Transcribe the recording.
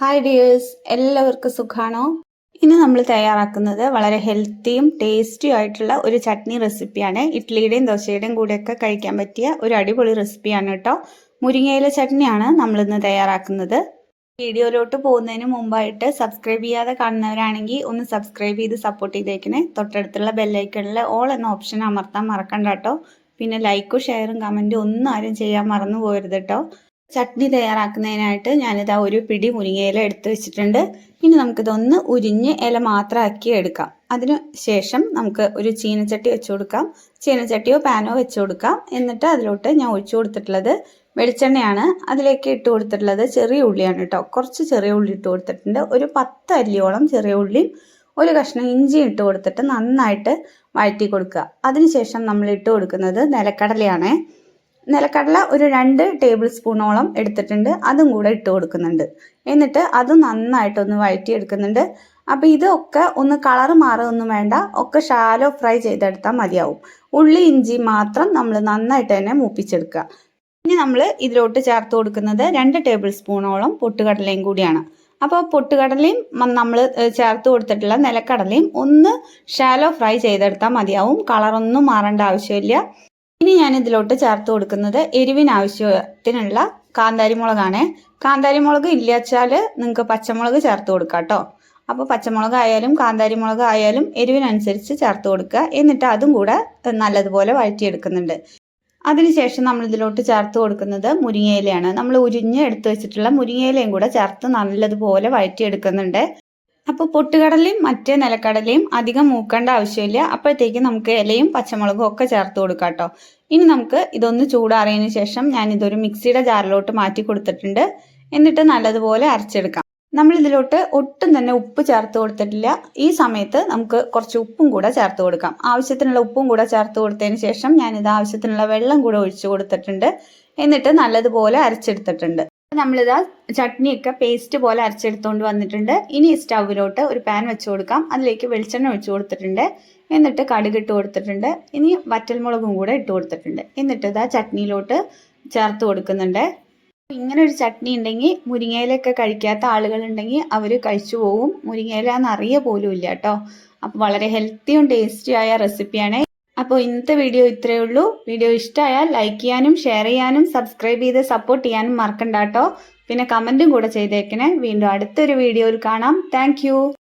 Hi dears, എല്ലാവർക്കും സുഖാണോ? ഇന്ന് നമ്മൾ തയ്യാറാക്കുന്നത് വളരെ ഹെൽത്തിയും ടേസ്റ്റിയും ആയിട്ടുള്ള ഒരു ചട്നി റെസിപ്പിയാണ്. ഇഡ്ഡലിയുടെയും ദോശയുടെയും കൂടെയൊക്കെ കഴിക്കാൻ പറ്റിയ ഒരു അടിപൊളി റെസിപ്പിയാണ് കേട്ടോ. മുരിങ്ങയില ചട്നിയാണ് നമ്മളിന്ന് തയ്യാറാക്കുന്നത്. വീഡിയോയിലോട്ട് പോകുന്നതിന് മുമ്പായിട്ട് സബ്സ്ക്രൈബ് ചെയ്യാതെ കാണുന്നവരാണെങ്കിൽ ഒന്ന് സബ്സ്ക്രൈബ് ചെയ്ത് സപ്പോർട്ട് ചെയ്തേക്കണേ. തൊട്ടടുത്തുള്ള ബെല്ലൈക്കണിൽ ഓൾ എന്ന ഓപ്ഷൻ അമർത്താൻ മറക്കണ്ട കേട്ടോ. പിന്നെ ലൈക്കും ഷെയറും കമൻറ്റും ഒന്നും ആരും ചെയ്യാൻ മറന്നു പോകരുത് കേട്ടോ. ചട്നി തയ്യാറാക്കുന്നതിനായിട്ട് ഞാനിതാ ഒരു പിടി മുരിങ്ങയില എടുത്തു വെച്ചിട്ടുണ്ട്. ഇനി നമുക്കിതൊന്ന് ഉരിഞ്ഞ് ഇല മാത്രമാക്കി എടുക്കാം. അതിന് ശേഷം നമുക്ക് ഒരു ചീനച്ചട്ടി വെച്ച് കൊടുക്കാം. ചീനച്ചട്ടിയോ പാനോ വെച്ച് കൊടുക്കാം. എന്നിട്ട് അതിലോട്ട് ഞാൻ ഒഴിച്ചു കൊടുത്തിട്ടുള്ളത് വെളിച്ചെണ്ണയാണ്. അതിലേക്ക് ഇട്ട് കൊടുത്തിട്ടുള്ളത് ചെറിയ ഉള്ളിയാണ് കേട്ടോ. കുറച്ച് ചെറിയ ഉള്ളി ഇട്ട് കൊടുത്തിട്ടുണ്ട്. ഒരു 10 അല്ലിയോളം ചെറിയ ഉള്ളിയും ഒരു കഷ്ണം ഇഞ്ചി ഇട്ട് കൊടുത്തിട്ട് നന്നായിട്ട് വഴറ്റി കൊടുക്കുക. അതിനുശേഷം നമ്മൾ ഇട്ട് കൊടുക്കുന്നത് നിലക്കടലയാണ്. നിലക്കടല ഒരു 2 ടേബിൾ സ്പൂണോളം എടുത്തിട്ടുണ്ട്. അതും കൂടെ ഇട്ട് കൊടുക്കുന്നുണ്ട്. എന്നിട്ട് അത് നന്നായിട്ടൊന്ന് വഴറ്റിയെടുക്കുന്നുണ്ട്. അപ്പോൾ ഇതൊക്കെ ഒന്ന് കളർ മാറുകയൊന്നും വേണ്ട, ഒക്കെ ഷാലോ ഫ്രൈ ചെയ്തെടുത്താൽ മതിയാവും. ഉള്ളി ഇഞ്ചി മാത്രം നമ്മൾ നന്നായിട്ട് തന്നെ മൂപ്പിച്ചെടുക്കുക. ഇനി നമ്മൾ ഇതിലോട്ട് ചേർത്ത് കൊടുക്കുന്നത് 2 ടേബിൾ സ്പൂണോളം പൊട്ടുകടലയും കൂടിയാണ്. അപ്പോൾ പൊട്ടുകടലയും നമ്മൾ ചേർത്ത് കൊടുത്തിട്ടുള്ള നിലക്കടലയും ഒന്ന് ഷാലോ ഫ്രൈ ചെയ്തെടുത്താൽ മതിയാവും. കളറൊന്നും മാറേണ്ട ആവശ്യമില്ല. ഇനി ഞാൻ ഇതിലോട്ട് ചേർത്ത് കൊടുക്കുന്നത് എരിവിന് ആവശ്യത്തിനുള്ള കാന്താരി മുളകാണ്. കാന്താരി മുളക് ഇല്ലാച്ചാൽ നിങ്ങൾക്ക് പച്ചമുളക് ചേർത്ത് കൊടുക്കാം കേട്ടോ. അപ്പോൾ പച്ചമുളക് ആയാലും കാന്താരി മുളക് ആയാലും എരിവിനനുസരിച്ച് ചേർത്ത് കൊടുക്കുക. എന്നിട്ട് അതും കൂടെ നല്ലതുപോലെ വഴറ്റിയെടുക്കുന്നുണ്ട്. അതിനുശേഷം നമ്മൾ ഇതിലോട്ട് ചേർത്ത് കൊടുക്കുന്നത് മുരിങ്ങയിലയാണ്. നമ്മൾ ഉരിഞ്ഞ് എടുത്തു വെച്ചിട്ടുള്ള മുരിങ്ങയിലയും കൂടെ ചേർത്ത് നല്ലതുപോലെ വഴറ്റിയെടുക്കുന്നുണ്ട്. അപ്പോൾ പൊട്ടുകടലയും മറ്റേ നിലക്കടലയും അധികം മൂക്കേണ്ട ആവശ്യമില്ല. അപ്പോഴത്തേക്ക് നമുക്ക് ഇലയും പച്ചമുളകും ഒക്കെ ചേർത്ത് കൊടുക്കാം കേട്ടോ. ഇനി നമുക്ക് ഇതൊന്ന് ചൂടാറിയതിന് ശേഷം ഞാൻ ഇതൊരു മിക്സിയുടെ ജാറിലോട്ട് മാറ്റി കൊടുത്തിട്ടുണ്ട്. എന്നിട്ട് നല്ലതുപോലെ അരച്ചെടുക്കാം. നമ്മൾ ഇതിലോട്ട് ഒട്ടും തന്നെ ഉപ്പ് ചേർത്ത് കൊടുത്തിട്ടില്ല. ഈ സമയത്ത് നമുക്ക് കുറച്ച് ഉപ്പും കൂടെ ചേർത്ത് കൊടുക്കാം. ആവശ്യത്തിനുള്ള ഉപ്പും കൂടെ ചേർത്ത് കൊടുത്തതിന് ശേഷം ഞാനിത് ആവശ്യത്തിനുള്ള വെള്ളം കൂടെ ഒഴിച്ചു കൊടുത്തിട്ടുണ്ട്. എന്നിട്ട് നല്ലതുപോലെ അരച്ചെടുത്തിട്ടുണ്ട്. നമ്മളിതാ ചട്നിയൊക്കെ പേസ്റ്റ് പോലെ അരച്ചെടുത്തുകൊണ്ട് വന്നിട്ടുണ്ട്. ഇനി സ്റ്റൗവിലോട്ട് ഒരു പാൻ വെച്ച് കൊടുക്കാം. അതിലേക്ക് വെളിച്ചെണ്ണ ഒഴിച്ചു കൊടുത്തിട്ടുണ്ട്. എന്നിട്ട് കടുക് ഇട്ട് കൊടുത്തിട്ടുണ്ട്. ഇനി വറ്റൽമുളകും കൂടെ ഇട്ട് കൊടുത്തിട്ടുണ്ട്. എന്നിട്ട് ഇതാ ചട്നിയിലോട്ട് ചേർത്ത് കൊടുക്കുന്നുണ്ട്. ഇങ്ങനെ ഒരു ചട്നി ഉണ്ടെങ്കിൽ മുരിങ്ങയിലൊക്കെ കഴിക്കാത്ത ആളുകളുണ്ടെങ്കിൽ അവർ കഴിച്ചു പോകും. മുരിങ്ങയില എന്നറിയ പോലും ഇല്ല കേട്ടോ. അപ്പോൾ വളരെ ഹെൽത്തിയും ടേസ്റ്റിയായ റെസിപ്പിയാണ്. അപ്പോൾ ഇന്നത്തെ വീഡിയോ ഇത്രയേ ഉള്ളൂ. വീഡിയോ ഇഷ്ടമായാൽ ലൈക്ക് ചെയ്യാനും ഷെയർ ചെയ്യാനും സബ്സ്ക്രൈബ് ചെയ്ത് സപ്പോർട്ട് ചെയ്യാനും മറക്കണ്ട കേട്ടോ. പിന്നെ കമൻറ്റും കൂടെ ചെയ്തേക്കണേ. വീണ്ടും അടുത്തൊരു വീഡിയോയിൽ കാണാം. താങ്ക്